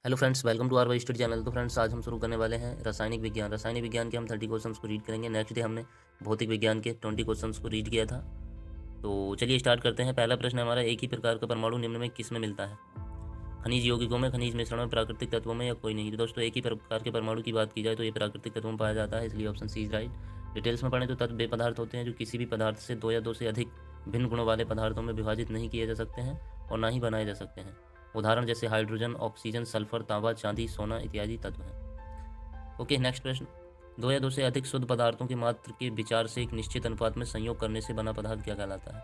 Hello friends, welcome to our Y study channel. तो friends, आज हम शुरू करने वाले हैं रासायनिक विज्ञान के हम 30 क्वेश्चंस को रीड करेंगे। नेक्स्ट डे हमने भौतिक विज्ञान के 20 क्वेश्चंस को रीड किया था। तो चलिए स्टार्ट करते हैं। पहला प्रश्न हमारा, एक ही प्रकार का परमाणु निम्न में किस में मिलता है? खनिज यौगिकों में, खनिज मिश्रण में, प्राकृतिक तत्वों में या कोई नहीं? तो दोस्तों, एक ही प्रकार के परमाणु की बात की जाए तो ये प्राकृतिक तत्वों में पाया जाता है, इसलिए option C is right. Details में पढ़ें तो तत्व वे पदार्थ होते हैं जो किसी भी पदार्थ से दो या दो से अधिक भिन्न गुणों वाले पदार्थों में विभाजित नहीं किए जा सकते हैं और ना ही बनाए जा सकते हैं। उदाहरण जैसे हाइड्रोजन, ऑक्सीजन, सल्फर, तांबा, चांदी, सोना इत्यादि तत्व हैं। ओके, नेक्स्ट प्रश्न, दो या दो से अधिक शुद्ध पदार्थों के मात्र के विचार से एक निश्चित अनुपात में संयोग करने से बना पदार्थ क्या कहलाता है?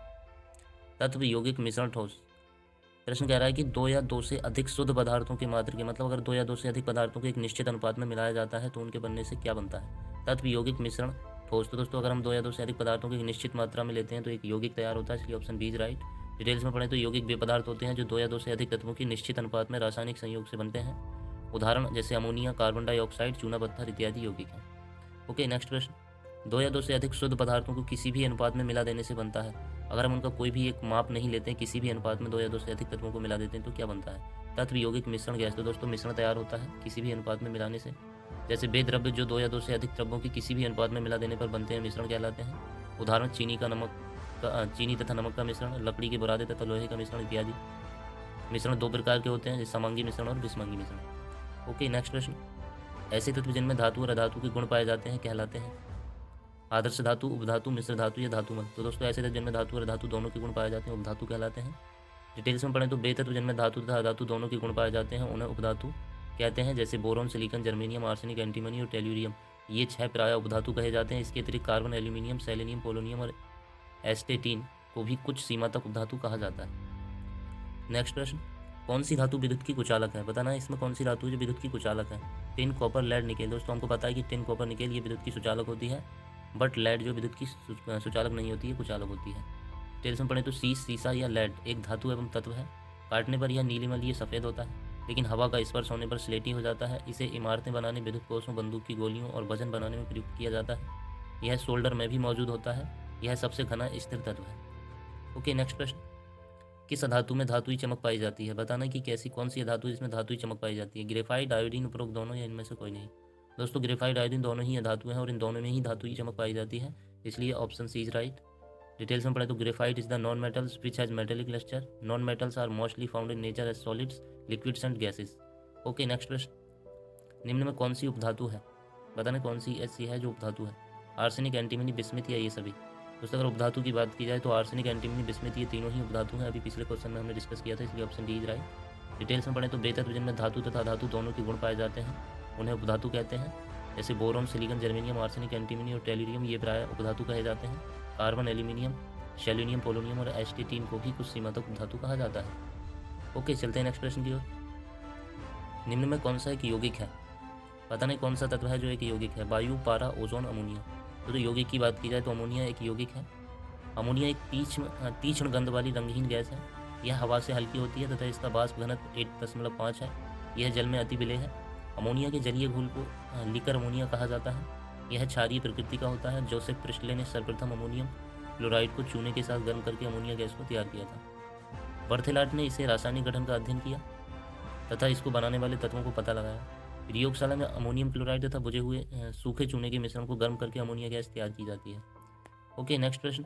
तत्व, यौगिक, मिश्रण, ठोस। प्रश्न कह रहा है कि दो या दो से अधिक शुद्ध पदार्थों के मात्र के मतलब अगर दो या दो से अधिक पदार्थों को एक निश्चित अनुपात में मिलाया जाता है तो उनके बनने से क्या बनता है? तत्व, यौगिक, मिश्रण, ठोस। तो दोस्तों, अगर हम दो या दो से अधिक पदार्थों को एक निश्चित मात्रा में लेते हैं तो एक यौगिक तैयार होता है, इसलिए option B is right. Details में पढ़ें तो यौगिक वे पदार्थ होते हैं जो दो या दो से अधिक तत्वों की निश्चित अनुपात में रासायनिक संयोग से बनते हैं। उदाहरण जैसे अमोनिया, कार्बन डाइऑक्साइड, चूना पत्थर इत्यादि यौगिक हैं। ओके, नेक्स्ट प्रश्न, दो या दो से अधिक शुद्ध पदार्थों को किसी भी अनुपात में मिला देने से बनता है। अगर हम उनका कोई भी एक माप नहीं लेते हैं, किसी भी अनुपात में दो या दो से अधिक तत्वों को मिला देते हैं तो क्या बनता है? तत्व, यौगिक, मिश्रण, गैस। तो दोस्तों, मिश्रण तैयार होता है किसी भी अनुपात में मिलाने से। जैसे वे द्रव्य जो दो या दो से अधिक द्रव्यों की किसी भी अनुपात में मिला देने पर बनते हैं, मिश्रण कहलाते हैं। उदाहरण चीनी तथा नमक का मिश्रण, लकड़ी के बुरादे तथा लोहे का मिश्रण इत्यादि। मिश्रण दो प्रकार के होते हैं, जैसे समांगी मिश्रण और विषमांगी मिश्रण। ओके, नेक्स्ट प्रश्न, ऐसे तत्व जिनमें धातु और अधातु के गुण पाए जाते हैं कहलाते हैं? आदर्श धातु, उपधातु, मिश्र धातु या धातुमल। तो दोस्तों, ऐसे तत्व जिनमें धातु और धातु दोनों के गुण पाए जाते हैं उपधातु कहलाते हैं। डिटेल्स में पढ़ें तो वे तत्व जिनमें धातु तथा अधातु दोनों के गुण पाए जाते हैं उन्हें उपधातु कहते हैं, जैसे boron, silicon, germanium, arsenic, antimony और टेल्यूरियम। ये 6 प्राय उपधातु कहे जाते हैं। इसके अतिरिक्त कार्बन, एल्यूमिनियम, सेलेनियम, पोलोनियम और एस्टेटीन को भी कुछ सीमा तक उपधातु कहा जाता है। नेक्स्ट प्रश्न, कौन सी धातु विद्युत की कुचालक है? बताना है इसमें कौन सी धातु जो विद्युत की कुचालक है। Tin, copper, lead, nickel. दोस्तों, हमको पता है कि टिन, कॉपर, निकेल ये विद्युत की सुचालक होती है, बट लेड जो विद्युत की सुचालक नहीं होती है, कुचालक होती है। डिटेल्स में पढ़ें तो सीसा या लेड एक धातु एवं तत्व है। काटने पर यह नीलिमल सफ़ेद होता है, लेकिन हवा का स्पर्श होने पर स्लेटी हो जाता है। इसे इमारतें बनाने, विद्युत कोषों, बंदूक की गोलियों और वजन बनाने में प्रयुक्त किया जाता है। यह सोल्डर में भी मौजूद होता है। यह सबसे घना स्थिर तत्व है। ओके, नेक्स्ट प्रश्न, किस धातु में धातुई चमक पाई जाती है? बताना कि कैसी कौन सी धातु जिसमें धातुई चमक पाई जाती है। ग्रेफाइट, आयोडीन, उपरोक्त दोनों या इनमें से कोई नहीं? दोस्तों, ग्रेफाइट, आयोडीन दोनों ही धातु हैं और इन दोनों में ही धातुई चमक पाई जाती है, इसलिए option C is right. Details में पढ़े तो graphite is the non metals which has metallic lustre. Non metals are mostly found in nature as solids, liquids and gases. Okay, next प्रश्न, निम्न में कौन सी उपधातु है? बताना कौन सी ऐसी है जो उपधातु है। आर्सेनिक, एंटीमनी, बिस्मिथ या ये सभी? दोस्तों, अगर उपधातु की बात की जाए तो आर्सेनिक, एंटीमनी, बिस्मिथ ये तीनों ही उपधातु हैं। अभी पिछले क्वेश्चन में हमने डिस्कस किया था, इसलिए option D is right. Details में पढ़ें तो वे तत्व जिनमें धातु तथा धातु दोनों के गुण पाए जाते हैं उन्हें उपधातु कहते हैं, जैसे boron, silicon, germanium, arsenic, antimony और टेल्यूरियम ये प्राय उपधातु कहे जाते हैं। कार्बन, एल्यूमिनियम, सेलेनियम, पोलोनियम और एस्टेटीन को भी कुछ सीमा तक उपधातु कहा जाता है। ओके, चलते हैं नेक्स्ट प्रश्न की ओर। निम्न में कौन सा एक यौगिक है? पता नहीं कौन सा तत्व है जो एक यौगिक है। वायु, पारा, ओजोन, अमोनिया। तो यौगिक की बात की जाए तो अमोनिया एक यौगिक है। अमोनिया एक तीक्ष्ण गंध वाली रंगहीन गैस है। यह हवा से हल्की होती है तथा इसका वाष्प घनत्व 8.5 है। यह जल में अति विलेय है। अमोनिया के जलीय घोल को लिकर अमोनिया कहा जाता है। यह क्षारीय प्रकृति का होता है। जोसेफ प्रिस्टले ने सर्वप्रथम अमोनियम क्लोराइड को चूने के साथ गर्म करके अमोनिया गैस को तैयार किया था। बर्थेलाट ने इसे रासायनिक गठन का अध्ययन किया तथा इसको बनाने वाले तत्वों को पता लगाया। प्रयोगशाला में अमोनियम क्लोराइड तथा बुझे हुए सूखे चूने के मिश्रण को गर्म करके अमोनिया गैस तैयार की जाती है। ओके, नेक्स्ट प्रश्न,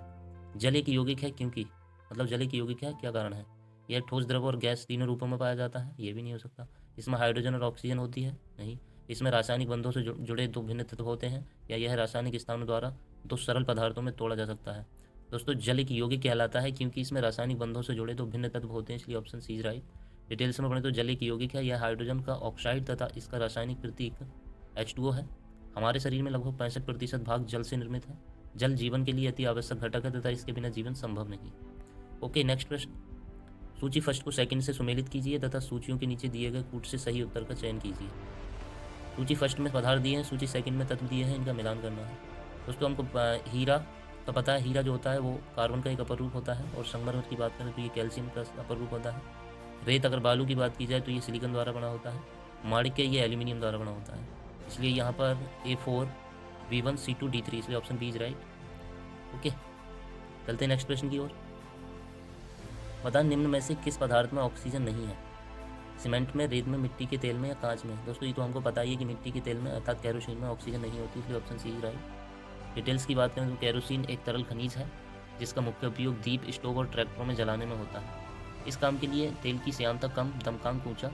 जल एक यौगिक है क्योंकि? मतलब जल एक यौगिक है, क्या कारण है? यह ठोस, द्रव और गैस तीनों रूपों में पाया जाता है, ये भी नहीं हो सकता। इसमें हाइड्रोजन और ऑक्सीजन होती है, नहीं। इसमें रासायनिक बंधों से जुड़े दो भिन्न तत्व होते हैं, या यह रासायनिक स्थानों द्वारा दो सरल पदार्थों में तोड़ा जा सकता है। दोस्तों, जल एक यौगिक कहलाता है क्योंकि इसमें रासायनिक बंधों से जुड़े दो भिन्न तत्व होते हैं, इसलिए option C is right. Details में पढ़ें तो जल एक यौगिक है। यह हाइड्रोजन का ऑक्साइड तथा इसका रासायनिक प्रतीक H2O है। हमारे शरीर में लगभग 65% भाग जल से निर्मित है। जल जीवन के लिए अति आवश्यक घटक है तथा इसके बिना जीवन संभव नहीं। ओके, नेक्स्ट प्रश्न, सूची फर्स्ट को सेकंड से सुमेलित कीजिए तथा सूचियों के नीचे दिए गए कूट से सही उत्तर का चयन कीजिए। सूची फर्स्ट में पदार्थ दिए हैं, सूची सेकंड में तत्व दिए हैं, इनका मिलान करना है। दोस्तों, हमको हीरा का पता है। हीरा जो होता है वो कार्बन का एक अपर रूप होता है, और संगमरमर की बात करें तो ये कैल्शियम का अपर रूप होता है। रेत अगर बालू की बात की जाए तो ये सिलिकॉन द्वारा बना होता है। माणिक्य ये एल्यूमिनियम द्वारा बना होता है, इसलिए यहाँ पर A4B1C2D3, इसलिए option B is right. Okay, चलते हैं नेक्स्ट प्रश्न की ओर। बता, निम्न में से किस पदार्थ में ऑक्सीजन नहीं है? सीमेंट में, रेत में, मिट्टी के तेल में या कांच में? दोस्तों ये तो हमको पता ही है कि मिट्टी के तेल में अर्थात केरोसिन में ऑक्सीजन नहीं होती, इसलिए ऑप्शन सी राइट। डिटेल्स की बात करें तो केरोसिन एक तरल खनिज है जिसका मुख्य उपयोग दीप, स्टोव और ट्रैक्टरों में जलाने में होता है। इस काम के लिए तेल की श्यानता कम, दमकांक ऊंचा,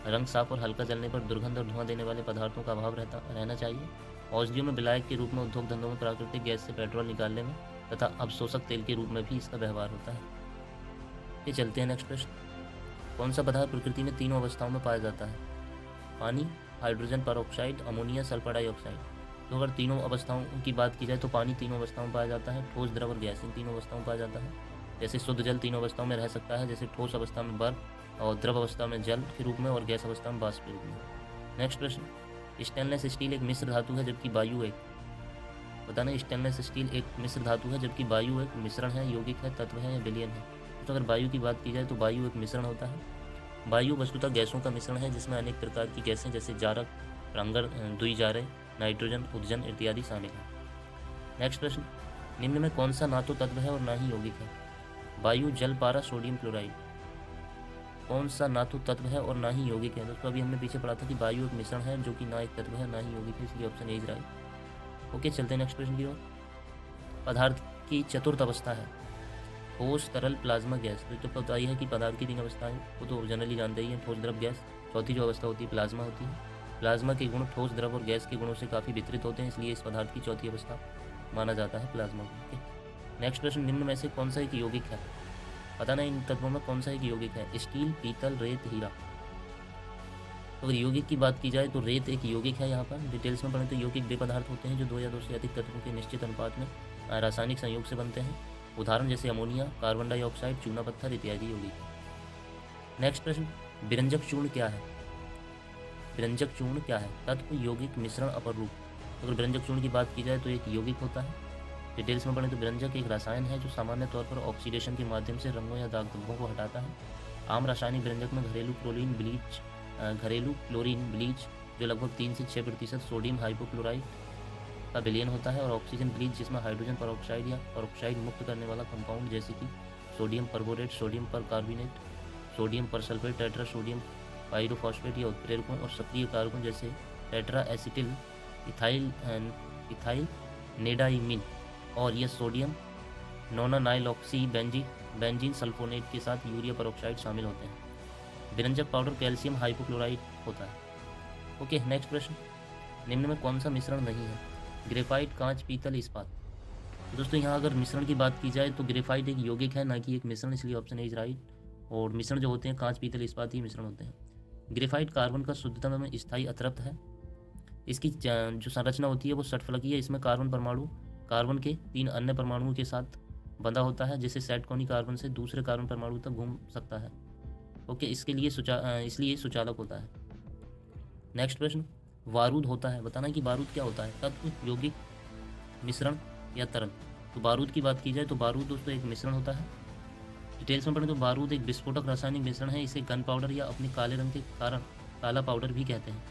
रंग साफ और हल्का जलने पर दुर्गंध और धुआं देने वाले पदार्थों का अभाव रहना चाहिए। औषधियों में विलायक के रूप में, उद्योग धंधों में प्राकृतिक गैस से पेट्रोल निकालने में तथा अवशोषक तेल के रूप में भी इसका व्यवहार होता है। ये चलते हैं नेक्स्ट प्रश्न। कौन सा पदार्थ प्रकृति में तीनों अवस्थाओं में पाया जाता है? पानी, hydrogen peroxide, ammonia, sulphur dioxide. तो अगर तीनों अवस्थाओं की बात की जाए तो पानी तीनों अवस्थाओं में पाया जाता है, ठोस, द्रव और गैस इन तीनों अवस्थाओं में पाया जाता है। जैसे शुद्ध जल तीनों अवस्थाओं में रह सकता है, जैसे ठोस अवस्था में बर्फ और द्रव अवस्था में जल के रूप में और गैस अवस्था में वाष्प के रूप में। नेक्स्ट प्रश्न। स्टेनलेस स्टील एक मिश्र धातु है जबकि वायु एक, बताना, स्टेनलेस स्टील एक मिश्र धातु है जबकि वायु एक मिश्रण है, यौगिक है, तत्व है या विलयन है? तो अगर वायु की बात की जाए तो वायु एक मिश्रण होता है। वायु वस्तुतः गैसों का मिश्रण है जिसमें अनेक प्रकार की गैसें जैसे जारक, प्रांगण, द्विजारक, नाइट्रोजन, उदजन इत्यादि शामिल हैं। नेक्स्ट प्रश्न। निम्न में कौन सा ना तो तत्व है और ना ही यौगिक है? वायु, जल, पारा, सोडियम क्लोराइड। कौन सा ना तो तत्व है और ना ही यौगिक है? दोस्तों अभी हमने पीछे पढ़ा था कि वायु एक मिश्रण है जो कि ना एक तत्व है ना ही यौगिक है, इसलिए option A is right. Okay, चलते हैं नेक्स्ट प्रश्न की ओर। पदार्थ की चतुर्थ अवस्था है ठोस, तरल, प्लाज्मा, गैस। तो पता ही है कि पदार्थ की तीन अवस्थाएं वो तो जनरली जानते ही हैं, ठोस, द्रव, गैस। चौथी जो अवस्था होती है प्लाज्मा होती है। प्लाज्मा के गुण ठोस, द्रव और गैस के गुणों से काफ़ी वितरित होते हैं, इसलिए इस पदार्थ की चौथी अवस्था माना जाता है प्लाज्मा को। नेक्स्ट प्रश्न। निम्न में से कौन सा एक यौगिक है? पता नहीं इन तत्वों में कौन सा एक यौगिक है? स्टील, पीतल, रेत, हीरा। तो अगर यौगिक की बात की जाए तो रेत एक यौगिक है। यहाँ पर डिटेल्स में पढ़ें तो यौगिक वे पदार्थ होते हैं जो दो या दो से अधिक तत्वों के निश्चित अनुपात में रासायनिक संयोग से बनते हैं। उदाहरण जैसे अमोनिया, कार्बन डाइऑक्साइड, चूना पत्थर इत्यादि यौगिक। नेक्स्ट प्रश्न। विरंजक चूर्ण क्या है? विरंजक चूर्ण क्या है? तत्व, यौगिक, मिश्रण, अपर रूप। अगर विरंजक चूर्ण की बात की जाए तो एक यौगिक होता है। डिटेल्स में पढ़ें तो विरंजक एक रसायन है जो सामान्य तौर पर ऑक्सीडेशन के माध्यम से रंगों या दाग धब्बों को हटाता है। आम रासायनिक विरंजक में घरेलू क्लोरीन ब्लीच जो लगभग 3 से 6% सोडियम हाइपोक्लोराइड का विलयन होता है, और ऑक्सीजन ब्लीच जिसमें हाइड्रोजन परऑक्साइड या परऑक्साइड मुक्त करने वाला कंपाउंड जैसे कि sodium perborate, sodium percarbonate, sodium persulphate, tetra sodium pyrophosphate या उत्प्रेरकों और सक्रिय कारकों जैसे टेट्रा एसिटिल इथाइल नेडाइमिन और यह सोडियम नोनानाइलऑक्सी बेंजीन सल्फोनेट के साथ यूरिया परऑक्साइड शामिल होते हैं। विरंजक पाउडर कैल्शियम हाइपोक्लोराइड होता है। ओके, नेक्स्ट प्रश्न। निम्न में कौन सा मिश्रण नहीं है? ग्रेफाइट, कांच, पीतल, इस्पात। दोस्तों यहाँ अगर मिश्रण की बात की जाए तो ग्रेफाइट एक यौगिक है ना कि एक मिश्रण, इसलिए ऑप्शन ए इज राइट। और मिश्रण जो होते हैं कांच, पीतल, इस्पात ही मिश्रण होते हैं। ग्रेफाइट कार्बन का शुद्धतम में स्थायी अतृप्त है। इसकी जो संरचना होती है वो षटफलकीय है। इसमें कार्बन परमाणु कार्बन के 3 अन्य परमाणुओं के साथ बंधा होता है, जिससे सेट कोनी कार्बन से दूसरे कार्बन परमाणु तक घूम सकता है। ओके, इसके लिए इसलिए सुचालक होता है। नेक्स्ट प्रश्न। बारूद होता है, बताना कि बारूद क्या होता है? तत्व, यौगिक, मिश्रण या तरल। तो बारूद की बात की जाए तो बारूद दोस्तों एक मिश्रण होता है। डिटेल्स में पढ़ें तो बारूद एक विस्फोटक रासायनिक मिश्रण है। इसे गन पाउडर या अपने काले रंग के कारण काला पाउडर भी कहते हैं।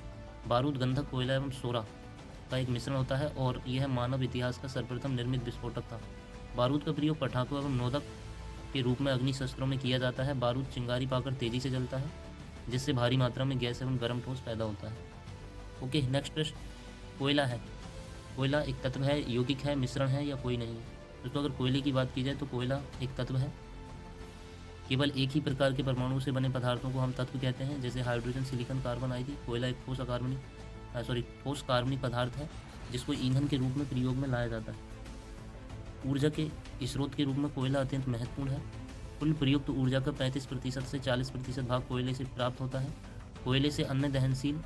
बारूद गंधक, कोयला एवं सोरा का एक मिश्रण होता है और यह मानव इतिहास का सर्वप्रथम निर्मित विस्फोटक था। बारूद का प्रयोग पटाखों एवं नोदक के रूप में अग्नि शस्त्रों में किया जाता है। बारूद चिंगारी पाकर तेजी से जलता है, जिससे भारी मात्रा में गैस एवं गर्म ठोस पैदा होता है। ओके, नेक्स्ट प्रश्न। कोयला है। कोयला एक तत्व है, यौगिक है, मिश्रण है या कोई नहीं? दोस्तों अगर कोयले की बात की जाए तो कोयला एक तत्व है। केवल एक ही प्रकार के परमाणु से बने पदार्थों को हम तत्व कहते हैं, जैसे हाइड्रोजन, सिलिकॉन, कार्बन आदि। कोयला एक ठोस कार्बनिक पदार्थ है जिसको ईंधन के रूप में प्रयोग में लाया जाता है। ऊर्जा के स्रोत के रूप में कोयला अत्यंत महत्वपूर्ण है। कुल प्रयुक्त ऊर्जा का 35% से 40% भाग कोयले से प्राप्त होता है। कोयले से अन्य दहनशील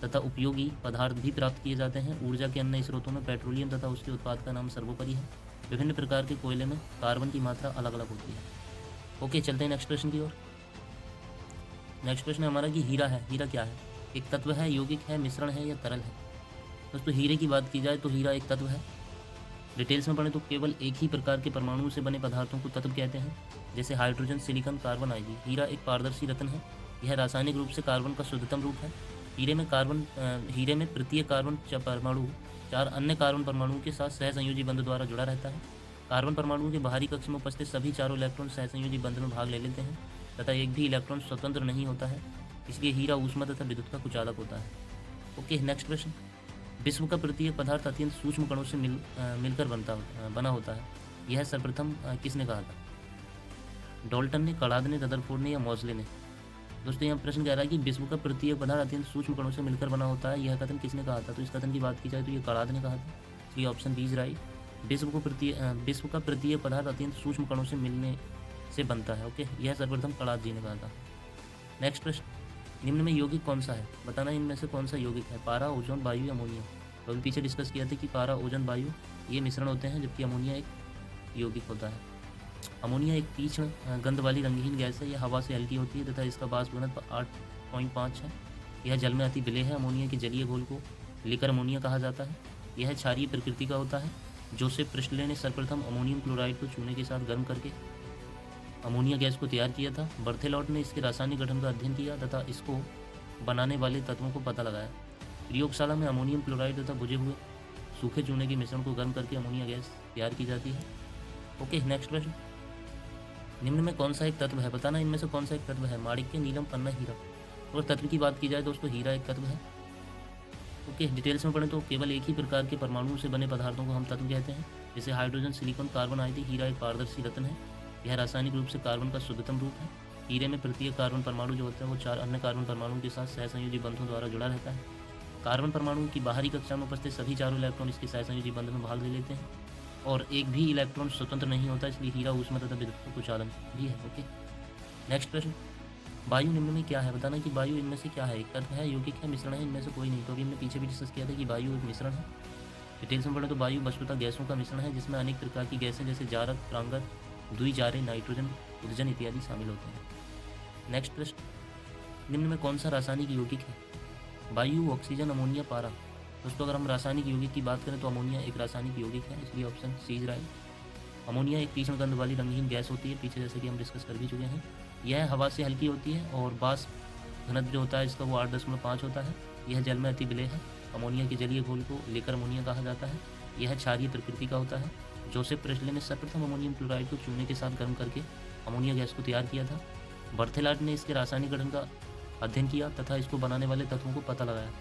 तथा उपयोगी पदार्थ भी प्राप्त किए जाते हैं। ऊर्जा के अन्य स्रोतों में पेट्रोलियम तथा उसके उत्पाद का नाम सर्वोपरि है। विभिन्न प्रकार के कोयले में कार्बन की मात्रा अलग अलग होती है। ओके, चलते हैं नेक्स्ट प्रश्न की ओर। नेक्स्ट प्रश्न है हमारा कि हीरा है। हीरा क्या है? एक तत्व है, यौगिक है, मिश्रण है या तरल है? दोस्तों हीरे की बात की जाए तो हीरा एक तत्व है। डिटेल्स में पढ़ें तो केवल एक ही प्रकार के परमाणुओं से बने पदार्थों को तत्व कहते हैं, जैसे हाइड्रोजन, सिलिकॉन, कार्बन आदि। हीरा एक पारदर्शी रत्न है। यह रासायनिक रूप से कार्बन का शुद्धतम रूप है। हीरे में प्रत्येक कार्बन परमाणु 4 अन्य कार्बन परमाणुओं के साथ सहसंयोजी बंध द्वारा जुड़ा रहता है। कार्बन परमाणुओं के बाहरी कक्ष में उपस्थित सभी चारों इलेक्ट्रॉन सहसंयोजी बंध में भाग ले लेते हैं तथा एक भी इलेक्ट्रॉन स्वतंत्र नहीं होता है। इसलिए हीरा ऊष्मा तथा विद्युत का कुचालक होता है। ओके, नेक्स्ट प्रश्न। विश्व का प्रत्येक पदार्थ अत्यंत सूक्ष्म कणों से मिलकर बना होता है। यह सर्वप्रथम किसने कहा था? डाल्टन ने, कड़ाद ने, रदरफोर्ड ने या मोज़ले ने? दोस्तों यहाँ प्रश्न कह रहा है कि विश्व का प्रत्येक पदार्थ अत्यंत सूक्ष्म कणों से मिलकर बना होता है, यह कथन किसने कहा था? तो इस कथन की बात की जाए तो ये कड़ाद ने कहा था। ये ऑप्शन बी इज राइट। विश्व का प्रत्येक पदार्थ अत्यंत सूक्ष्म कणों से मिलने से बनता है। ओके, यह सर्वप्रथम कड़ाद जी ने कहा था। नेक्स्ट प्रश्न। निम्न में यौगिक कौन सा है? बताना इनमें से कौन सा यौगिक है? पारा, ओजोन, वायु या अमोनिया? तो अभी पीछे डिस्कस किया था कि पारा, ओजोन, वायु ये मिश्रण होते हैं, जबकि अमोनिया एक यौगिक होता है। अमोनिया एक तीक्ष्ण गंध वाली रंगहीन गैस है। यह हवा से हल्की होती है तथा इसका वाष्प घनत्व 8.5 है। यह जल में अति विलेय है। अमोनिया के जलीय घोल को लिकर अमोनिया कहा जाता है। यह क्षारीय प्रकृति का होता है। जोसेफ प्रिस्टले ने सर्वप्रथम अमोनियम क्लोराइड को चूने के साथ गर्म करके अमोनिया गैस को तैयार किया था। बर्थेलॉट ने इसके रासायनिक गठन का अध्ययन किया तथा इसको बनाने वाले तत्वों को पता लगाया। प्रयोगशाला में अमोनियम क्लोराइड तथा बुझे हुए सूखे चूने के मिश्रण को गर्म करके अमोनिया गैस तैयार की जाती है। ओके, नेक्स्ट प्रश्न। निम्न में कौन सा एक तत्व है? बताना इनमें से कौन सा एक तत्व है? माणिक्य, नीलम, पन्ना, हीरा? और तत्व की बात की जाए दोस्तों, हीरा एक तत्व है। ओके, डिटेल्स में पढ़ें तो केवल एक ही प्रकार के परमाणुओं से बने पदार्थों को हम तत्व कहते हैं, जैसे हाइड्रोजन, सिलिकॉन, कार्बन आदि। हीरा एक पारदर्शी रत्न है। यह रासायनिक रूप से कार्बन का शुद्धतम रूप है। हीरे में प्रत्येक कार्बन परमाणु जो होता है वो 4 अन्य कार्बन परमाणुओं के साथ सहसंयोजी बंधों द्वारा जुड़ा रहता है। कार्बन परमाणु की बाहरी कक्षा में उपस्थित सभी चारों इलेक्ट्रॉन इसके सहसंयोजी बंध में भाग ले लेते हैं और एक भी इलेक्ट्रॉन स्वतंत्र नहीं होता, इसलिए हीरा ऊष्मा तथा विद्युत का कुचालक भी है। ओके, नेक्स्ट प्रश्न। वायु निम्न में क्या है? बताना कि वायु इनमें से क्या है? एक तत्व है, यौगिक है, मिश्रण है? इनमें से कोई नहीं। तो अभी हमने पीछे भी डिस्कस किया था कि वायु एक मिश्रण है। डिटेल्स में पढ़ें तो वायु वस्तुतः गैसों का मिश्रण है, जिसमें अनेक प्रकार की गैसें जैसे जारक, प्रांगण, द्विजारे, नाइट्रोजन, उदजन इत्यादि शामिल होते हैं। नेक्स्ट प्रश्न। निम्न में कौन सा रासायनिक यौगिक है? वायु, ऑक्सीजन, अमोनिया, पारा? दोस्तों अगर हम रासायनिक यौगिक की बात करें तो अमोनिया एक रासायनिक यौगिक है, इसलिए option C is right. Ammonia एक तीक्ष्ण गंध वाली रंगहीन गैस होती है, पीछे जैसे कि हम डिस्कस कर भी चुके हैं। यह हवा से हल्की होती है और वाष्प घनत्व जो होता है इसका वो 8.5 होता है। यह जल में अति विलेय है। अमोनिया के जलीय घोल को लेकर अमोनिया कहा जाता है। यह क्षारीय प्रकृति का होता है। जोसेफ प्रेस्ले ने सर्वप्रथम अमोनियम क्लोराइड को चूने के साथ गर्म करके अमोनिया गैस को तैयार किया था। बर्थेलॉट ने इसके रासायनिक गठन का अध्ययन किया तथा इसको बनाने वाले तत्वों को पता लगाया।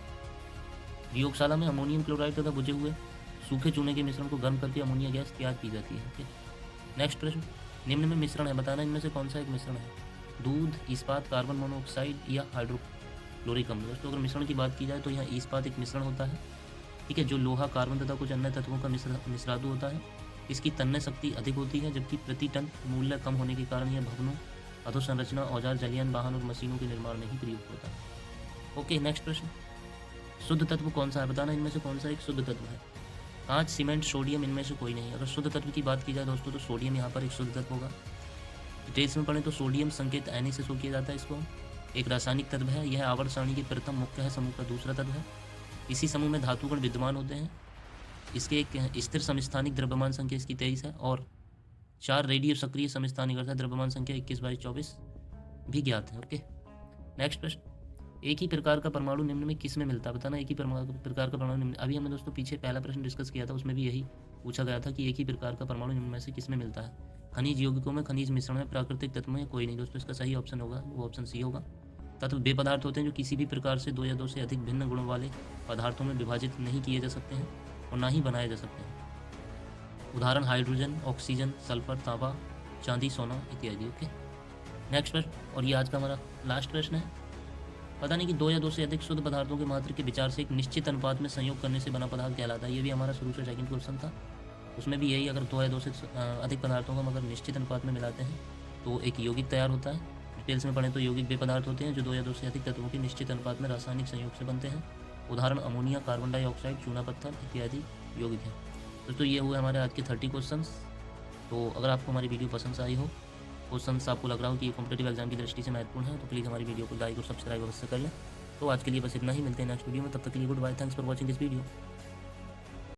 प्रयोगशाला में अमोनियम क्लोराइड तथा बुझे हुए सूखे चूने के मिश्रण को गर्म करके अमोनिया गैस तैयार की जाती है। ओके, नेक्स्ट प्रश्न। निम्न में मिश्रण है, बताना इनमें से कौन सा एक मिश्रण है? दूध, इस्पात, कार्बन मोनोऑक्साइड या हाइड्रोक्लोरिक अम्ल? दोस्तों अगर मिश्रण की बात की जाए तो यहाँ इस्पात एक मिश्रण होता है, ठीक है, जो लोहा, कार्बन तथा कुछ अन्य तत्वों का मिश्रातु होता है। इसकी तन्य शक्ति अधिक होती है, जबकि प्रति टन मूल्य कम होने के कारण यह भवनों, अधोसंरचना, औजार, जलयान, वाहन और मशीनों के निर्माण में ही प्रयुक्त होता है। ओके, नेक्स्ट प्रश्न। शुद्ध तत्व कौन सा है? बताना इनमें से कौन सा एक शुद्ध तत्व है? कांच, सीमेंट, सोडियम, इनमें से कोई नहीं। अगर शुद्ध तत्व की बात की जाए दोस्तों तो सोडियम यहाँ पर एक शुद्ध तत्व होगा। डिटेल्स में पढ़ें तो सोडियम संकेत Na से शो किया जाता है। इसको एक रासायनिक तत्व है। यह आवर्त सारणी के प्रथम मुख्य है, समूह का दूसरा तत्व है। इसी समूह में धातुगण विद्यमान होते हैं। इसके एक स्थिर समस्थानिक द्रव्यमान संख्या इसकी 23 है और 4 रेडियो सक्रिय समस्थानिक अर्थात द्रव्यमान संख्या 21, 22, 24 भी ज्ञात है। ओके, नेक्स्ट प्रश्न। एक ही प्रकार का परमाणु निम्न में किस में मिलता है? बताना एक ही प्रकार का परमाणु निम्न। अभी हमने दोस्तों पीछे पहला प्रश्न डिस्कस किया था, उसमें भी यही पूछा गया था कि एक ही प्रकार का परमाणु निम्न में से किस में मिलता है? खनिज यौगिकों में, खनिज मिश्रण में, प्राकृतिक तत्व में, कोई नहीं। दोस्तों इसका सही ऑप्शन होगा वो ऑप्शन सी होगा। तत्व वे पदार्थ होते हैं जो किसी भी प्रकार से 2 या 2 से अधिक भिन्न गुणों वाले पदार्थों में विभाजित नहीं किए जा सकते हैं और ना ही बनाए जा सकते हैं। उदाहरण हाइड्रोजन, ऑक्सीजन, सल्फर, तांबा, चांदी, सोना इत्यादि। ओके, नेक्स्ट प्रश्न, और ये आज का हमारा लास्ट प्रश्न है। पता नहीं कि 2 या 2 से अधिक शुद्ध पदार्थों के मात्रा के विचार से एक निश्चित अनुपात में संयोग करने से बना पदार्थ कहलाता है। ये भी हमारा शुरू से सेकंड क्वेश्चन था, उसमें भी यही, अगर 2 या 2 से अधिक पदार्थों को हम अगर निश्चित अनुपात में मिलाते हैं तो एक यौगिक तैयार होता है। डिटेल्स में पढ़ें तो यौगिक वे पदार्थ होते हैं जो 2 या 2 से अधिक तत्वों के निश्चित अनुपात में रासायनिक संयोग से बनते हैं। उदाहरण अमोनिया, कार्बन डाइऑक्साइड, चूना पत्थर इत्यादि यौगिक हैं। दोस्तों ये हुए हमारे आज के 30 क्वेश्चन। तो अगर आपको हमारी वीडियो पसंद आई हो, क्वेश्चन आपको लग रहा हो कि ये कॉम्पिटेटिव एग्जाम की दृष्टि से महत्वपूर्ण है, तो प्लीज़ हमारी वीडियो को लाइक और सब्सक्राइब अवश्य कर लें। तो आज के लिए बस इतना ही, मिलते हैं नेक्स्ट वीडियो में, तब तक के लिए good bye, thanks for watching this video.